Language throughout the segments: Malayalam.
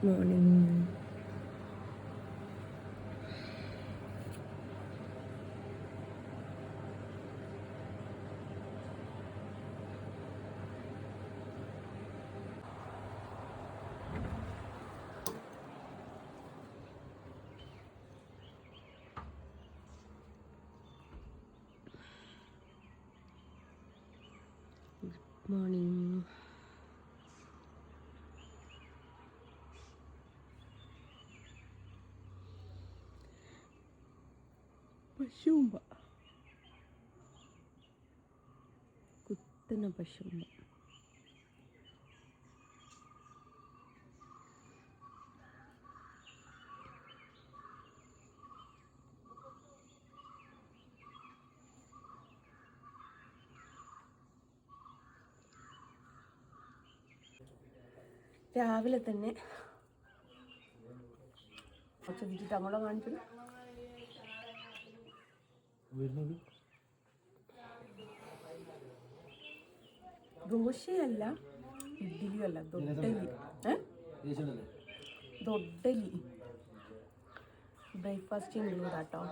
മോർണിംഗ്. മോർണിംഗ്. പശുമ്പ കുത്തുന്ന പശുമ്പ. രാവിലെ തന്നെ കുറച്ച് വിറ്റിട്ട് അങ്ങോട്ട് കാണിച്ചു. ദോശയല്ല, ഇഡ്ഡലിയും അല്ല, ദൊഡ്ഡലി. ദൊഡ്ഡലി ബ്രേക്ക്ഫാസ്റ്റിനുള്ളതാട്ടോ.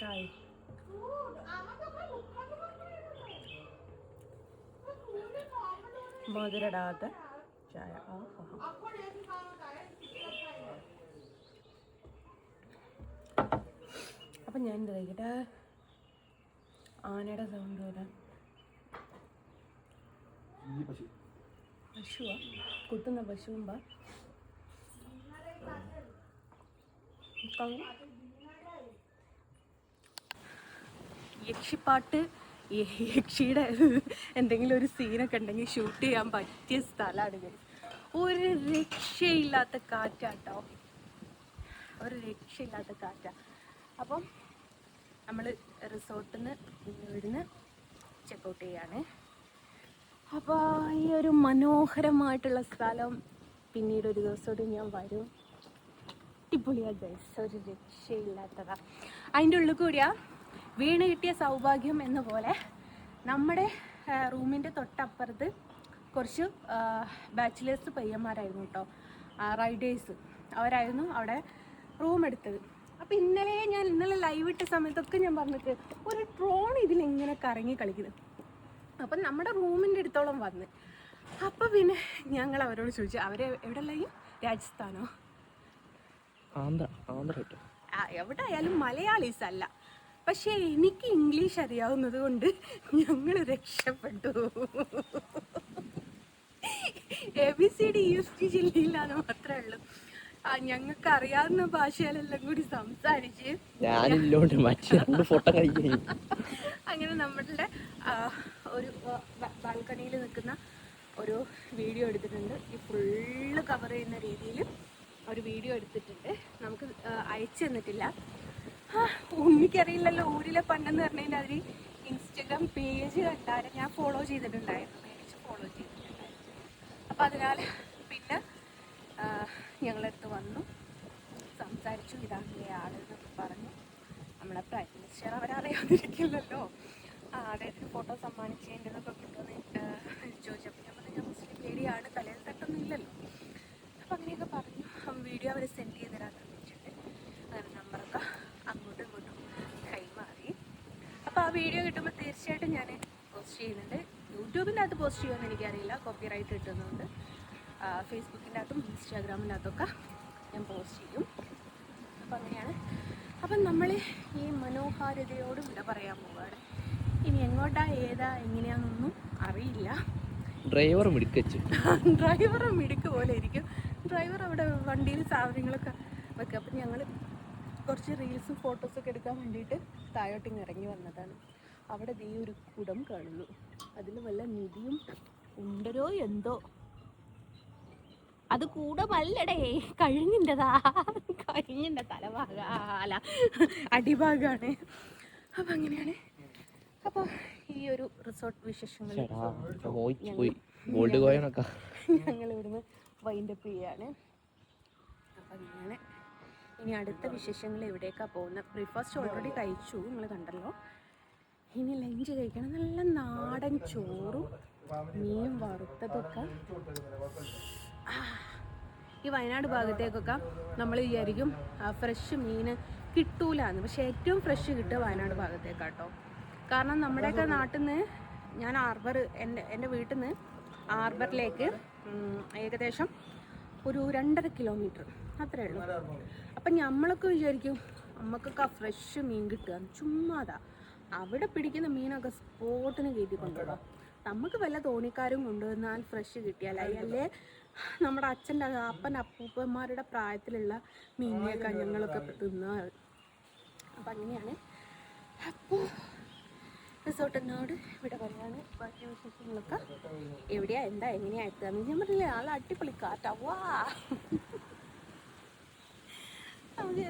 ചായ മധുരടാത്ത ചായ. അപ്പം ഞാൻ എന്ത് കഴിക്കട്ടെ? ആനയുടെ സൗണ്ട് പോലെ. പശുവാ കുത്തുന്ന പശുവുമ്പ. യക്ഷിപ്പാട്ട്, യക്ഷിയുടെ എന്തെങ്കിലും ഒരു സീനൊക്കെ ഉണ്ടെങ്കിൽ ഷൂട്ട് ചെയ്യാൻ പറ്റിയ സ്ഥലമാണ്. ഒരു രക്ഷയില്ലാത്ത കാറ്റാട്ടോ, ഒരു രക്ഷയില്ലാത്ത കാറ്റാ. അപ്പം നമ്മൾ റിസോർട്ടിൽ നിന്ന് ഇവിടുന്ന് ചെക്കൗട്ട് ചെയ്യാണ്. അപ്പോൾ ഈ ഒരു മനോഹരമായിട്ടുള്ള സ്ഥലം പിന്നീട് ഒരു ദിവസത്തോടെ ഞാൻ വരും. അടിപൊളിയാ ഗൈസ്, ഒരു രക്ഷയില്ലാത്തതാ. അതിൻ്റെ ഉള്ളിൽ കൂടിയാ വീണ് കിട്ടിയ സൗഭാഗ്യം എന്ന പോലെ നമ്മുടെ റൂമിൻ്റെ തൊട്ടപ്പുറത്ത് കുറച്ച് ബാച്ചിലേഴ്സ് പയ്യന്മാരായിരുന്നു കേട്ടോ, റൈഡേഴ്സ്. അവരായിരുന്നു അവിടെ റൂം എടുത്തത്. അപ്പോൾ ഇന്നലെ ലൈവ് ഇട്ട സമയത്തൊക്കെ ഞാൻ പറഞ്ഞിട്ട് ഒരു ഡ്രോൺ ഇതിലെങ്ങനെ കറങ്ങി കളിക്കുന്നത്. അപ്പം നമ്മുടെ റൂമിൻ്റെ അടുത്തോളം വന്ന്. അപ്പോൾ പിന്നെ ഞങ്ങൾ അവരോട് ചോദിച്ചു, അവരെ എവിടെയുള്ള ഈ രാജസ്ഥാനോ എവിടെ ആയാലും മലയാളീസ് അല്ല. പക്ഷേ എനിക്ക് ഇംഗ്ലീഷ് അറിയാവുന്നത് കൊണ്ട് ഞങ്ങൾ രക്ഷപ്പെട്ടു. ABCD UST ജില്ലയിലാണ് മാത്രമേ ഉള്ളൂ. ഞങ്ങൾക്ക് അറിയാവുന്ന ഭാഷയിലെല്ലാം കൂടി സംസാരിച്ച് അങ്ങനെ നമ്മളുടെ ഒരു ബാൽക്കണിയിൽ നിൽക്കുന്ന ഒരു വീഡിയോ എടുത്തിട്ടുണ്ട്. ഈ ഫുള്ള് കവർ ചെയ്യുന്ന രീതിയിൽ ഒരു വീഡിയോ എടുത്തിട്ടുണ്ട്. നമുക്ക് അയച്ചു തന്നിട്ടില്ല. എനിക്കറിയില്ലല്ലോ, ഊരിലെ പണ്ടെന്ന് പറഞ്ഞാൽ അവർ ഇൻസ്റ്റഗ്രാം പേജ് കണ്ടാൽ ഞാൻ ഫോളോ ചെയ്തിട്ടുണ്ടായിരുന്നു, പേജ് ഫോളോ ചെയ്തിട്ടുണ്ടായിരുന്നു. അപ്പോൾ അതിനാൽ പിന്നെ ഞങ്ങളടുത്ത് വന്നു, സംസാരിച്ചു. ഇതാക്കിയ ആളെന്നൊക്കെ പറഞ്ഞു. നമ്മളെ പ്രൈം മിനിസ്റ്റർ അവരറിയാതിരിക്കില്ലല്ലോ. അദ്ദേഹത്തിന് ഫോട്ടോ സമ്മാനിച്ചതിൻ്റെതൊക്കെ കിട്ടുമെന്ന് ചോദിച്ചപ്പോൾ ഞാൻ പറഞ്ഞു, ഞാൻ മുസ്ലിം ലേഡിയാണ്, തലയിൽ തട്ടൊന്നും ഇല്ലല്ലോ. അപ്പോൾ അങ്ങനെയൊക്കെ പറഞ്ഞു. വീഡിയോ അവർ സെൻഡ് ചെയ്ത് തരാമെന്ന് വെച്ചിട്ട് അങ്ങനെ നമ്പറൊക്കെ അങ്ങോട്ടും ഇങ്ങോട്ടും കൈമാറി. അപ്പോൾ ആ വീഡിയോ കിട്ടുമ്പോൾ തീർച്ചയായിട്ടും ഞാൻ പോസ്റ്റ് ചെയ്യുന്നുണ്ട്. യൂട്യൂബിൻ്റെ അകത്ത് പോസ്റ്റ് ചെയ്യുമെന്ന് എനിക്കറിയില്ല, കോപ്പി റൈറ്റ് കിട്ടുന്നുണ്ട്. ഫേസ്ബുക്കിൻ്റെ അകത്തും ഇൻസ്റ്റാഗ്രാമിൻ്റെ അകത്തൊക്കെ ഞാൻ പോസ്റ്റ് ചെയ്യും. അപ്പോൾ അങ്ങനെയാണ്. അപ്പം നമ്മൾ ഈ മനോഹാരിതയോട് വിട പറയാൻ പോവുകയാണ്. ഇനി എങ്ങോട്ടാ ഏതാ എങ്ങനെയാണെന്നൊന്നും അറിയില്ല. ഡ്രൈവർ മിടുക്ക് പോലെ ഇരിക്കും. ഡ്രൈവർ അവിടെ വണ്ടിയിൽ സാധനങ്ങളൊക്കെ വെക്കുക. അപ്പം ഞങ്ങൾ കുറച്ച് റീൽസും ഫോട്ടോസൊക്കെ എടുക്കാൻ വേണ്ടിയിട്ട് താഴോട്ടിങ് ഇറങ്ങി വന്നതാണ്. അവിടെ ദേ ഒരു കുടം കാണുന്നു. അതിൽ വല്ല നിധിയും ഉണ്ടരോ എന്തോ. അത് കൂടമല്ലടേ, കഴിഞ്ഞിൻ്റെതാ, കഴിഞ്ഞിൻ്റെ തലഭാഗ അല്ല അടിഭാഗമാണ്. അപ്പം അങ്ങനെയാണ്. അപ്പോൾ ഈ ഒരു റിസോർട്ട് വിശേഷങ്ങൾ ഞങ്ങൾ ഇവിടുന്ന് വൈൻഡപ്പ് ചെയ്യാണ്. അപ്പം അങ്ങനെ ഇനി അടുത്ത വിശേഷങ്ങൾ എവിടേക്കാണ് പോകുന്നത്. ബ്രേക്ക്ഫാസ്റ്റ് ഓൾറെഡി കഴിച്ചു, നിങ്ങൾ കണ്ടല്ലോ. ഇനി ലഞ്ച് കഴിക്കണം. നല്ല നാടൻ ചോറും മീൻ വറുത്തതൊക്കെ. ഈ വയനാട് ഭാഗത്തേക്കൊക്കെ നമ്മൾ വിചാരിക്കും ഫ്രഷ് മീൻ കിട്ടൂലെന്ന്, പക്ഷേ ഏറ്റവും ഫ്രഷ് കിട്ടുക വയനാട് ഭാഗത്തേക്കാട്ടോ. കാരണം നമ്മുടെയൊക്കെ നാട്ടിൽ നിന്ന് ഞാൻ എൻ്റെ വീട്ടിൽ നിന്ന് ഹാർബറിലേക്ക് ഏകദേശം ഒരു 2.5 കിലോമീറ്റർ അത്രേ ഉള്ളൂ. അപ്പം നമ്മളൊക്കെ വിചാരിക്കും നമുക്കൊക്കെ ഫ്രഷ് മീൻ കിട്ടുക, ചുമ്മാതാ. അവിടെ പിടിക്കുന്ന മീനൊക്കെ സ്പോട്ടിന് കയറ്റി കൊണ്ടുപോകാം. നമുക്ക് വല്ല തോണിക്കാരും കൊണ്ടുവന്നാൽ ഫ്രഷ് കിട്ടിയാലായി. അല്ലേ നമ്മുടെ അപ്പൂപ്പന്മാരുടെ പ്രായത്തിലുള്ള മീനിനെയൊക്കെ ഞങ്ങളൊക്കെ തിന്നാറ്. അപ്പം അങ്ങനെയാണ്. അപ്പോൾ റിസോർട്ടിനോട് ഇവിടെ പറയാണ്. ബാക്കി വിശേഷങ്ങളൊക്കെ എവിടെയാ എന്താ എങ്ങനെയാ എത്തുകയെന്ന് ഞാൻ പറഞ്ഞില്ലേ, ആൾ അടിപൊളി കാറ്റാ. വാ, നമുക്ക്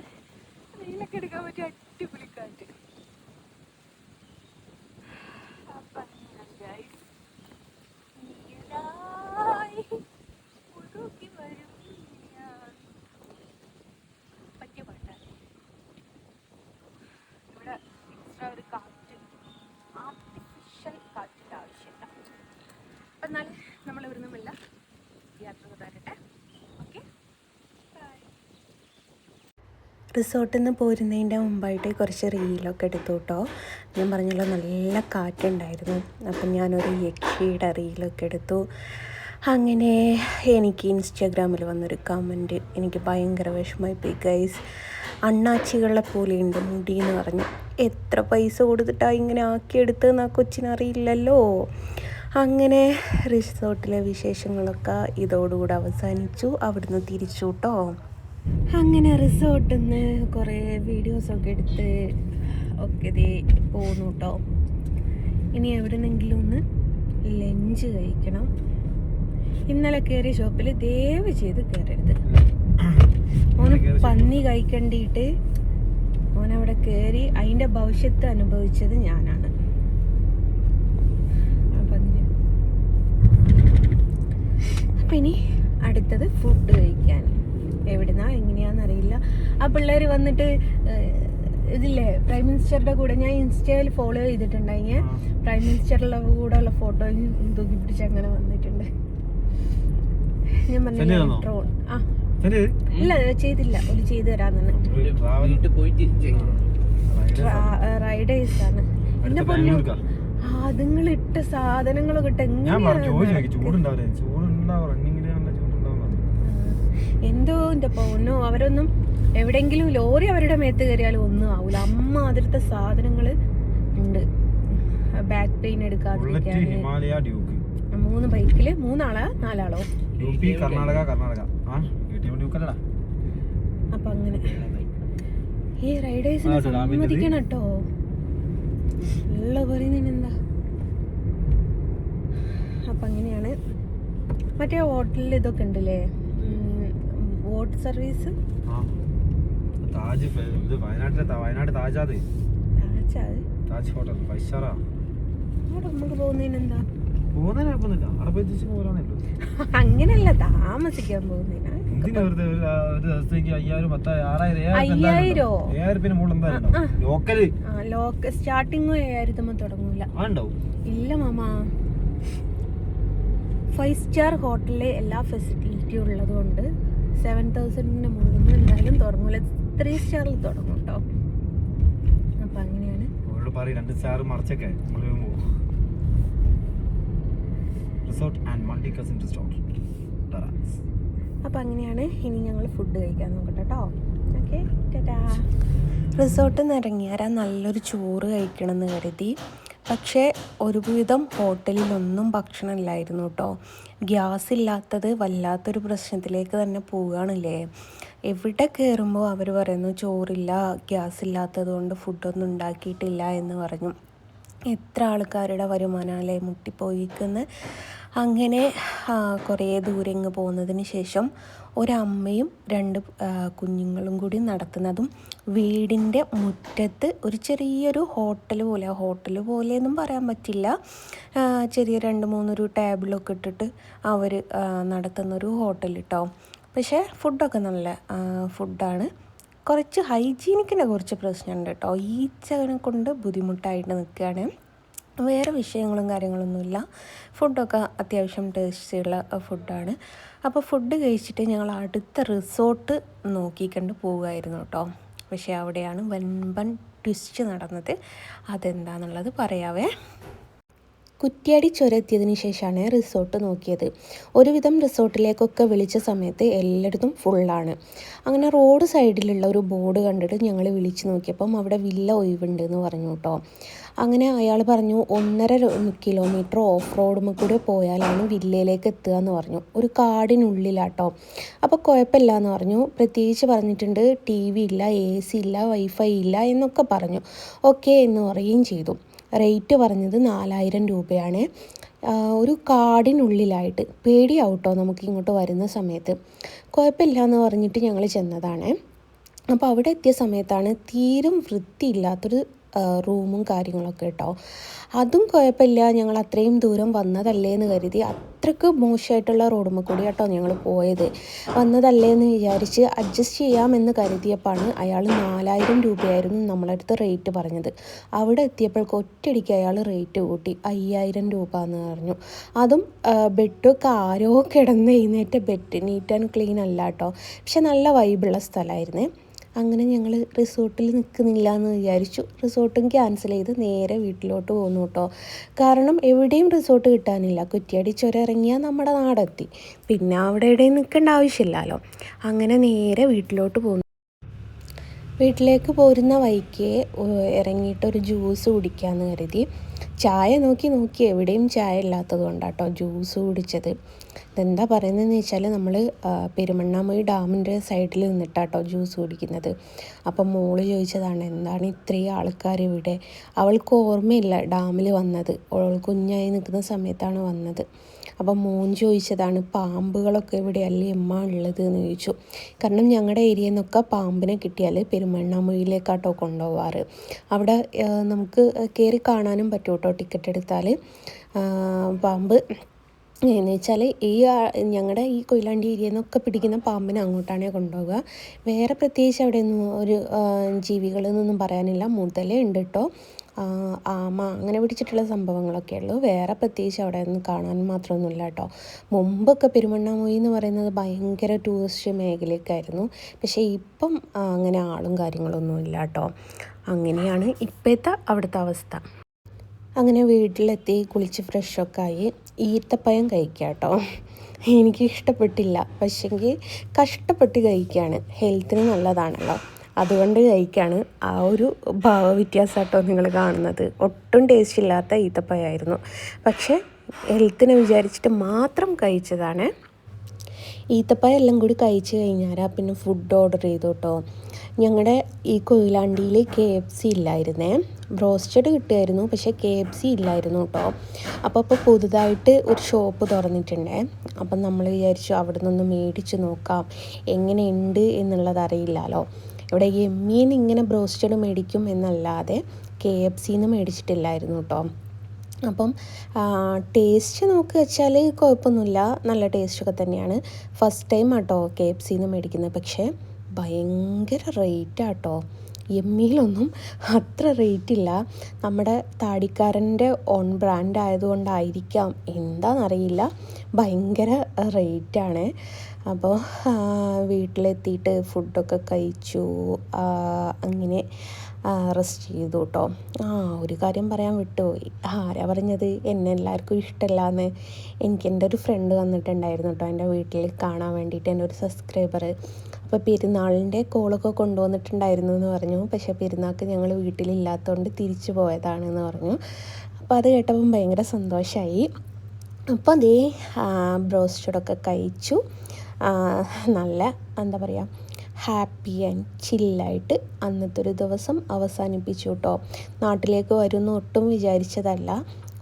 റീലൊക്കെ എടുക്കാൻ പറ്റിയ അടിപൊളി കാറ്റ്. പറ്റിയ പാട്ടാണ്. ഇവിടെ എക്സ്ട്രാ ഒരു കാറ്റ്, ആർട്ടിഫിഷ്യൽ കാറ്റിൻ്റെ ആവശ്യമില്ല. അപ്പം എന്നാലും നമ്മൾ ഇവിടെ നിന്നുമില്ല യാത്ര തരട്ടെ. ഓക്കെ, റിസോർട്ടിൽ നിന്ന് പോരുന്നതിൻ്റെ മുമ്പായിട്ട് കുറച്ച് റീലൊക്കെ എടുത്തു കേട്ടോ. ഞാൻ പറഞ്ഞല്ലോ നല്ല കാറ്റുണ്ടായിരുന്നു. അപ്പം ഞാനൊരു യക്ഷിയുടെ റീലൊക്കെ എടുത്തു. അങ്ങനെ എനിക്ക് ഇൻസ്റ്റാഗ്രാമിൽ വന്നൊരു കമൻറ്റ് എനിക്ക് ഭയങ്കര വിഷമമായി പോയി ഗൈസ്. അണ്ണാച്ചികളെ പോലെയുണ്ട് മുടി എന്ന് പറഞ്ഞു. എത്ര പൈസ കൊടുത്തിട്ടാണ് ഇങ്ങനെ ആക്കിയെടുത്തതെന്ന് ആ കൊച്ചിനറിയില്ലല്ലോ. അങ്ങനെ റിസോർട്ടിലെ വിശേഷങ്ങളൊക്കെ ഇതോടുകൂടി അവസാനിച്ചു. അവിടുന്ന് തിരിച്ചു കേട്ടോ. അങ്ങനെ റിസോർട്ടിൽ നിന്ന് കുറേ വീഡിയോസൊക്കെ എടുത്ത് ഒക്കെ ഇതേ പോന്നു കേട്ടോ. ഇനി എവിടെന്നെങ്കിലും ഒന്ന് ലഞ്ച് കഴിക്കണം. ഇന്നലെ കയറിയ ഷോപ്പിൽ ദയവ് ചെയ്ത് കയറരുത്. ഓന് പന്നി കഴിക്കണ്ടിയിട്ട് ഓനവിടെ കയറി അതിൻ്റെ ഭവിഷ്യത്ത് അനുഭവിച്ചത് ഞാനാണ്. അപ്പം ഇനി അടുത്തത് ഫുഡ് കഴിക്കാൻ. എവിടുന്നാ എങ്ങനെയാണെന്നറിയില്ല. ആ പിള്ളേർ വന്നിട്ട് ഇതില്ലേ പ്രൈം മിനിസ്റ്ററുടെ കൂടെ ഞാൻ ഇൻസ്റ്റയിൽ ഫോളോ ചെയ്തിട്ടുണ്ടെങ്കിൽ പ്രൈം മിനിസ്റ്ററുടെ കൂടെ ഉള്ള ഫോട്ടോയും തൂക്കി പിടിച്ച് അങ്ങനെ വന്നിട്ടുണ്ട്. ഞാൻ പറഞ്ഞു ഡ്രോൺ ഇല്ല ചെയ്തില്ല, ഒരു ചെയ്തു തരാന്ന്. റൈഡേഴ്സ് ആണ് എന്നെ പൊന്നു. അതുങ്ങൾ ഇട്ട സാധനങ്ങളൊക്കെ ഇട്ട് എന്തോ എന്റെ പൊന്നോ, അവരൊന്നും എവിടെയെങ്കിലും ലോറി അവരുടെ മേത്ത് കയറിയാലും ഒന്നും ആവൂല. അമ്മ അതിലത്തെ സാധനങ്ങള് ഉണ്ട്. ബാക്ക് പെയിൻ എടുക്കാതിരിക്കാൻ 3 ബൈക്കില് 3 ആളാ 4 ആളോ. അപ്പൊ അങ്ങനെ ഈ റൈഡേഴ്സിനെ സമ്മതിക്കണം കേട്ടോ. ഉള്ള പറയുന്നതിനെന്താ. അപ്പൊ അങ്ങനെയാണ്. മറ്റേ ഹോട്ടലിൽ ഇതൊക്കെ ഉണ്ടല്ലേ, ബോട്ട് സർവീസ്. നമുക്ക് പോകുന്നതിനെന്താ, അങ്ങനെയല്ല താമസിക്കാൻ പോകുന്നതിനാ. 5000 സ്റ്റാർട്ടിങ് 7000 തുടങ്ങൂല. ഇല്ല മാമാ, 5 സ്റ്റാർ ഹോട്ടലിലെ എല്ലാ ഫെസിലിറ്റിയും ഉള്ളത് കൊണ്ട് 7000 മുകളിൽ എന്തായാലും തുടങ്ങൂല. 3 സ്റ്റാറിൽ തുടങ്ങും കേട്ടോ. അപ്പൊ അങ്ങനെയാണ്. അപ്പൊ അങ്ങനെയാണ്. ഇനി ഞങ്ങൾ ഫുഡ് കഴിക്കാൻ നോക്കട്ടെ കേട്ടോ. ഓക്കെ, ടാറ്റാ. റിസോർട്ടിൽ നിന്ന് ഇറങ്ങിയാൽ നല്ലൊരു ചോറ് കഴിക്കണം എന്ന് കരുതി. പക്ഷേ ഒരുവിധം ഹോട്ടലിലൊന്നും ഭക്ഷണമില്ലായിരുന്നു കേട്ടോ. ഗ്യാസ് ഇല്ലാത്തത് വല്ലാത്തൊരു പ്രശ്നത്തിലേക്ക് തന്നെ പോവുകയാണല്ലേ. എവിടെ കയറുമ്പോൾ അവർ പറയുന്നു ചോറില്ല, ഗ്യാസ് ഇല്ലാത്തത് കൊണ്ട് ഫുഡൊന്നും ഉണ്ടാക്കിയിട്ടില്ല എന്ന് പറഞ്ഞു. എത്ര ആൾക്കാരുടെ വരുമാനമല്ലേ മുട്ടിപ്പോയിക്കുന്നത്. അങ്ങനെ കുറേ ദൂരം ഇങ്ങ് പോകുന്നതിന് ശേഷം ഒരമ്മയും 2 കുഞ്ഞുങ്ങളും കൂടി നടത്തുന്നതും വീടിൻ്റെ മുറ്റത്ത് ഒരു ചെറിയൊരു ഹോട്ടൽ പോലെയൊന്നും പറയാൻ പറ്റില്ല, ചെറിയ 2-3 ടേബിളൊക്കെ ഇട്ടിട്ട് അവർ നടത്തുന്നൊരു ഹോട്ടൽ കേട്ടോ. പക്ഷേ ഫുഡൊക്കെ നല്ല ഫുഡാണ്. കുറച്ച് ഹൈജീനിക്കിൻ്റെ കുറച്ച് പ്രശ്നമുണ്ട് കേട്ടോ. ഈച്ചനെ കൊണ്ട് ബുദ്ധിമുട്ടായിട്ട് നിൽക്കുകയാണ്. വേറെ വിഷയങ്ങളും കാര്യങ്ങളൊന്നുമില്ല. ഫുഡൊക്കെ അത്യാവശ്യം ടേസ്റ്റിയുള്ള ഫുഡാണ്. അപ്പോൾ ഫുഡ് കഴിച്ചിട്ട് ഞങ്ങൾ അടുത്ത റിസോർട്ട് നോക്കിക്കണ്ട് പോവുമായിരുന്നു കേട്ടോ. പക്ഷേ അവിടെയാണ് വൻപൻ ട്വിസ്റ്റ് നടന്നത്. അതെന്താണെന്നുള്ളത് പറയാവേ. കുറ്റ്യാടി ചുരം എത്തിയതിന് ശേഷമാണ് റിസോർട്ട് നോക്കിയത്. ഒരുവിധം റിസോർട്ടിലേക്കൊക്കെ വിളിച്ച സമയത്ത് എല്ലായിടത്തും ഫുള്ളാണ്. അങ്ങനെ റോഡ് സൈഡിലുള്ള ഒരു ബോർഡ് കണ്ടിട്ട് ഞങ്ങൾ വിളിച്ച് നോക്കിയപ്പം അവിടെ വില്ല ഒഴിവുണ്ട് എന്ന് പറഞ്ഞു കേട്ടോ. അങ്ങനെ അയാൾ പറഞ്ഞു 1.5 കിലോമീറ്റർ ഓഫ് റോഡുമ്മ കൂടെ പോയാലാണ് വില്ലയിലേക്ക് എത്തുക എന്ന് പറഞ്ഞു. ഒരു കാടിനുള്ളിലാട്ടോ. അപ്പോൾ കുഴപ്പമില്ല എന്ന് പറഞ്ഞു. പ്രത്യേകിച്ച് പറഞ്ഞിട്ടുണ്ട് TV ഇല്ല, AC ഇല്ല, വൈഫൈ ഇല്ല എന്നൊക്കെ പറഞ്ഞു. ഓക്കെ എന്ന് പറയുകയും ചെയ്തു. റേറ്റ് പറഞ്ഞത് 4000 രൂപയാണ്. ഒരു കാടിനുള്ളിലായിട്ട് പേടിയാവട്ടോ നമുക്ക് ഇങ്ങോട്ട് വരുന്ന സമയത്ത്. കുഴപ്പമില്ല എന്ന് പറഞ്ഞിട്ട് ഞങ്ങൾ ചെന്നതാണ്. അപ്പോൾ അവിടെ എത്തിയ സമയത്താണ് തീരും വൃത്തിയില്ലാത്തൊരു റൂമും കാര്യങ്ങളൊക്കെ കേട്ടോ. അതും കുഴപ്പമില്ല, ഞങ്ങൾ അത്രയും ദൂരം വന്നതല്ലേ എന്ന് കരുതി. അത്രയ്ക്ക് മോശമായിട്ടുള്ള റോഡുമ്മ കൂടി കേട്ടോ ഞങ്ങൾ പോയത്. വന്നതല്ലേ എന്ന് വിചാരിച്ച് അഡ്ജസ്റ്റ് ചെയ്യാമെന്ന് കരുതിയപ്പോഴാണ് അയാൾ 4000 രൂപയായിരുന്നു നമ്മളടുത്ത് റേറ്റ് പറഞ്ഞത്. അവിടെ എത്തിയപ്പോഴേക്ക് ഒറ്റയടിക്ക് അയാൾ റേറ്റ് കൂട്ടി 5000 രൂപ എന്ന് പറഞ്ഞു. അതും ബെഡൊക്കെ ആരോ കിടന്ന് എഴുന്നേറ്റ ബെഡ്, നീറ്റ് ആൻഡ് ക്ലീൻ അല്ല കേട്ടോ. പക്ഷെ നല്ല വൈബുള്ള സ്ഥലമായിരുന്നേ. അങ്ങനെ ഞങ്ങൾ റിസോർട്ടിൽ നിൽക്കുന്നില്ല എന്ന് വിചാരിച്ചു. റിസോർട്ടും ക്യാൻസൽ ചെയ്ത് നേരെ വീട്ടിലോട്ട് പോന്നു കേട്ടോ. കാരണം എവിടെയും റിസോർട്ട് കിട്ടാനില്ല. കുറ്റ്യാടി ചുരം ഇറങ്ങിയാൽ നമ്മുടെ നാടെത്തി. പിന്നെ അവിടെ എവിടെയും നിൽക്കേണ്ട ആവശ്യമില്ലല്ലോ. അങ്ങനെ നേരെ വീട്ടിലോട്ട് പോന്നു. വീട്ടിലേക്ക് പോരുന്ന വഴിക്ക് ഇറങ്ങിയിട്ട് ഒരു ജ്യൂസ് കുടിക്കാമെന്ന് കരുതി. ചായ നോക്കി എവിടെയും ചായ ഇല്ലാത്തത് കൊണ്ടാട്ടോ ജ്യൂസ് കുടിച്ചത്. ഇതെന്താ പറയുന്നതെന്ന് വെച്ചാൽ നമ്മൾ പെരുമണ്ണാമൊഴി ഡാമിൻ്റെ സൈഡിൽ നിന്നിട്ടാട്ടോ ജ്യൂസ് കുടിക്കുന്നത്. അപ്പം മോള് ചോദിച്ചതാണ് എന്താണ് ഇത്രയും ആൾക്കാർ ഇവിടെ. അവൾക്ക് ഓർമ്മയില്ല ഡാമിൽ വന്നത്. അവൾ കുഞ്ഞായി നിൽക്കുന്ന സമയത്താണ് വന്നത്. അപ്പം മോൻ ചോദിച്ചതാണ് പാമ്പുകളൊക്കെ ഇവിടെയല്ലേ അമ്മ ഉള്ളത് എന്ന് ചോദിച്ചു. കാരണം ഞങ്ങളുടെ ഏരിയയിൽ നിന്നൊക്കെ പാമ്പിനെ കിട്ടിയാൽ പെരുമണ്ണാമൊഴിയിലേക്കാട്ടോ കൊണ്ടുപോകാറ്. അവിടെ നമുക്ക് കയറി കാണാനും പറ്റും കേട്ടോ ടിക്കറ്റ് എടുത്താൽ. പാമ്പ് എന്ന് വെച്ചാൽ ഞങ്ങളുടെ ഈ കൊയിലാണ്ടി ഏരിയയിൽ നിന്നൊക്കെ പിടിക്കുന്ന പാമ്പിനെ അങ്ങോട്ടാണ് കൊണ്ടുപോകുക. വേറെ പ്രത്യേകിച്ച് അവിടെ ഒന്നും ഒരു ജീവികളെന്നൊന്നും പറയാനില്ല. മുതലേ ഉണ്ട് കേട്ടോ, ആമ അങ്ങനെ പിടിച്ചിട്ടുള്ള സംഭവങ്ങളൊക്കെ ഉള്ളൂ. വേറെ പ്രത്യേകിച്ച് അവിടെ ഒന്നും കാണാൻ മാത്രമൊന്നുമില്ല കേട്ടോ. മുമ്പൊക്കെ പെരുമണ്ണാമൊഴി എന്ന് പറയുന്നത് ഭയങ്കര ടൂറിസ്റ്റ് മേഖലയൊക്കെയായിരുന്നു. പക്ഷേ ഇപ്പം അങ്ങനെ ആളും കാര്യങ്ങളൊന്നും ഇല്ല കേട്ടോ. അങ്ങനെയാണ് ഇപ്പോഴത്തെ അവിടുത്തെ അവസ്ഥ. അങ്ങനെ വീട്ടിലെത്തി കുളിച്ച് ഫ്രഷൊക്കെ ആയി ഈത്തപ്പഴം കഴിക്കുക കേട്ടോ. എനിക്ക് ഇഷ്ടപ്പെട്ടില്ല, പക്ഷെങ്കിൽ കഷ്ടപ്പെട്ട് കഴിക്കുകയാണ്. ഹെൽത്തിന് നല്ലതാണല്ലോ, അതുകൊണ്ട് കഴിക്കുകയാണ്. ആ ഒരു ഭാവവ്യത്യാസം കേട്ടോ നിങ്ങൾ കാണുന്നത്. ഒട്ടും ടേസ്റ്റ് ഇല്ലാത്ത ഈത്തപ്പഴമായിരുന്നു, പക്ഷേ ഹെൽത്തിനെ വിചാരിച്ചിട്ട് മാത്രം കഴിച്ചതാണ്. ഈത്തപ്പഴം എല്ലാം കൂടി കഴിച്ച് കഴിഞ്ഞാൽ പിന്നെ ഫുഡ് ഓർഡർ ചെയ്തു കേട്ടോ. ഞങ്ങളുടെ ഈ കൊയിലാണ്ടിയിൽ KFC ഇല്ലായിരുന്നേ. ബ്രോസ്റ്റഡ് കിട്ടുമായിരുന്നു, പക്ഷേ KFC ഇല്ലായിരുന്നു കേട്ടോ. അപ്പോൾ പുതുതായിട്ട് ഒരു ഷോപ്പ് തുറന്നിട്ടുണ്ടേ. അപ്പം നമ്മൾ വിചാരിച്ചു അവിടെ നിന്ന് മേടിച്ച് നോക്കാം എങ്ങനെയുണ്ട് എന്നുള്ളത് അറിയില്ലല്ലോ. ഇവിടെ എമ്മീന്ന് ഇങ്ങനെ ബ്രോസ്റ്റഡ് മേടിക്കും എന്നല്ലാതെ KFCന്ന് മേടിച്ചിട്ടില്ലായിരുന്നു കേട്ടോ. അപ്പം ടേസ്റ്റ് നോക്കി വെച്ചാൽ കുഴപ്പമൊന്നുമില്ല, നല്ല ടേസ്റ്റൊക്കെ തന്നെയാണ്. ഫസ്റ്റ് ടൈം ആട്ടോ KFCന്ന് മേടിക്കുന്നത്. പക്ഷേ ഭയങ്കര റേറ്റാട്ടോ. എമ്മിയിലൊന്നും അത്ര റേറ്റില്ല. നമ്മുടെ താടിക്കാരൻ്റെ ഓൺ ബ്രാൻഡ് ആയതുകൊണ്ടായിരിക്കാം എന്താണെന്നറിയില്ല, ഭയങ്കര റേറ്റാണ്. അപ്പോൾ വീട്ടിലെത്തിയിട്ട് ഫുഡൊക്കെ കഴിച്ചു. അങ്ങനെ റെസ്റ്റ് ചെയ്തു കേട്ടോ. ഒരു കാര്യം പറയാൻ വിട്ടുപോയി. ആരാ പറഞ്ഞത് എന്നെ എല്ലാവർക്കും ഇഷ്ടമല്ലാന്ന്? എൻ്റെ ഒരു ഫ്രണ്ട് വന്നിട്ടുണ്ടായിരുന്നു കേട്ടോ എൻ്റെ വീട്ടിൽ കാണാൻ വേണ്ടിയിട്ട്, എൻ്റെ ഒരു സബ്സ്ക്രൈബർ. അപ്പോൾ പെരുന്നാളിൻ്റെ കോളൊക്കെ കൊണ്ടുവന്നിട്ടുണ്ടായിരുന്നു എന്ന് പറഞ്ഞു. പക്ഷേ പെരുന്നാൾക്ക് ഞങ്ങൾ വീട്ടിലില്ലാത്തതുകൊണ്ട് തിരിച്ചു പോയതാണെന്ന് പറഞ്ഞു. അപ്പോൾ അത് കേട്ടപ്പം ഭയങ്കര സന്തോഷമായി. അപ്പോൾ അതേ ബ്രോസ്റ്റഡൊക്കെ കഴിച്ചു. നല്ല എന്താ പറയുക, ഹാപ്പി ആൻഡ് ചില്ലായിട്ട് അന്നത്തെ ഒരു ദിവസം അവസാനിപ്പിച്ചു കേട്ടോ. നാട്ടിലേക്ക് വരുന്ന ഒട്ടും വിചാരിച്ചതല്ല.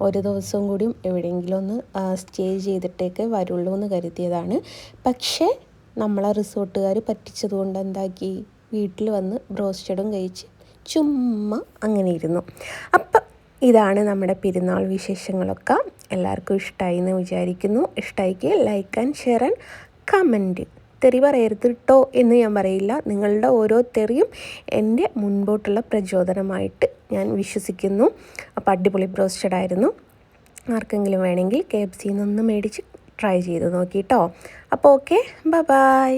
ഒരു ദിവസം കൂടിയും എവിടെയെങ്കിലും ഒന്ന് സ്റ്റേ ചെയ്തിട്ടേക്ക് വരുള്ളൂ എന്ന് കരുതിയതാണ്. പക്ഷേ നമ്മളെ റിസോർട്ടുകാർ പറ്റിച്ചതുകൊണ്ട് എന്താക്കി, വീട്ടിൽ വന്ന് ബ്രോസ്റ്റഡും കഴിച്ച് ചുമ്മാ അങ്ങനെ ഇരുന്നു. അപ്പം ഇതാണ് നമ്മുടെ പെരുന്നാൾ വിശേഷങ്ങളൊക്കെ. എല്ലാവർക്കും ഇഷ്ടമായി എന്ന് വിചാരിക്കുന്നു. ഇഷ്ടമായിക്ക് like and share and comment. തെറി പറയരുത് കേട്ടോ എന്ന് ഞാൻ പറയില്ല. നിങ്ങളുടെ ഓരോ തെറിയും എൻ്റെ മുൻപോട്ടുള്ള പ്രചോദനമായിട്ട് ഞാൻ വിശ്വസിക്കുന്നു. അപ്പോൾ അടിപൊളി ബ്രോസ്റ്റഡ് ആയിരുന്നു. ആർക്കെങ്കിലും വേണമെങ്കിൽ KFC നിന്ന് മേടിച്ച് ട്രൈ ചെയ്ത് നോക്കിട്ടോ. അപ്പോൾ ഓക്കെ, ബൈ.